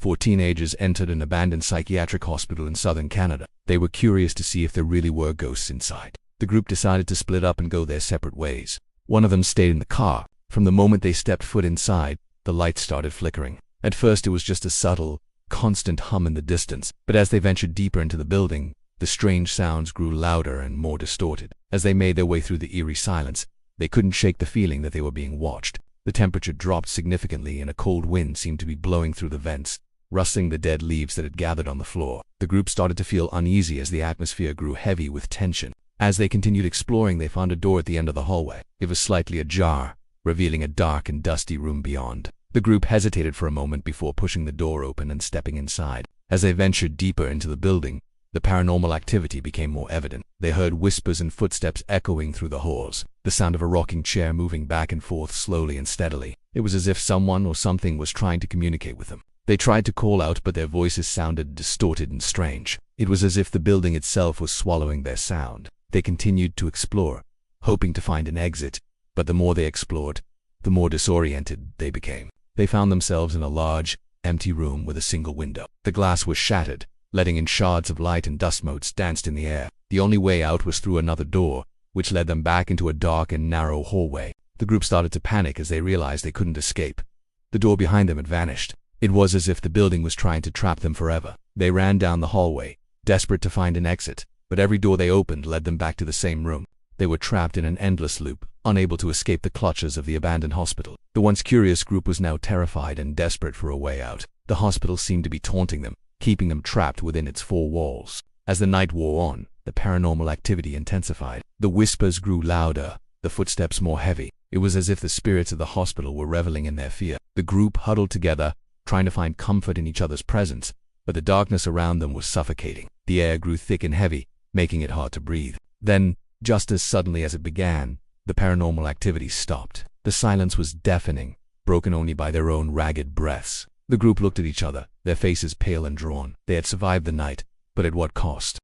4 teenagers entered an abandoned psychiatric hospital in southern Canada. They were curious to see if there really were ghosts inside. The group decided to split up and go their separate ways. One of them stayed in the car. From the moment they stepped foot inside, the lights started flickering. At first it was just a subtle, constant hum in the distance, but as they ventured deeper into the building, the strange sounds grew louder and more distorted. As they made their way through the eerie silence, they couldn't shake the feeling that they were being watched. The temperature dropped significantly and a cold wind seemed to be blowing through the vents, rustling the dead leaves that had gathered on the floor. The group started to feel uneasy as the atmosphere grew heavy with tension. As they continued exploring, they found a door at the end of the hallway. It was slightly ajar, revealing a dark and dusty room beyond. The group hesitated for a moment before pushing the door open and stepping inside. As they ventured deeper into the building, the paranormal activity became more evident. They heard whispers and footsteps echoing through the halls, the sound of a rocking chair moving back and forth slowly and steadily. It was as if someone or something was trying to communicate with them. They tried to call out, but their voices sounded distorted and strange. It was as if the building itself was swallowing their sound. They continued to explore, hoping to find an exit, but the more they explored, the more disoriented they became. They found themselves in a large, empty room with a single window. The glass was shattered, letting in shards of light, and dust motes danced in the air. The only way out was through another door, which led them back into a dark and narrow hallway. The group started to panic as they realized they couldn't escape. The door behind them had vanished. It was as if the building was trying to trap them forever. They ran down the hallway, desperate to find an exit, but every door they opened led them back to the same room. They were trapped in an endless loop, unable to escape the clutches of the abandoned hospital. The once curious group was now terrified and desperate for a way out. The hospital seemed to be taunting them, keeping them trapped within its 4 walls. As the night wore on, the paranormal activity intensified. The whispers grew louder, the footsteps more heavy. It was as if the spirits of the hospital were reveling in their fear. The group huddled together, trying to find comfort in each other's presence, but the darkness around them was suffocating. The air grew thick and heavy, making it hard to breathe. Then, just as suddenly as it began, the paranormal activity stopped. The silence was deafening, broken only by their own ragged breaths. The group looked at each other, their faces pale and drawn. They had survived the night, but at what cost?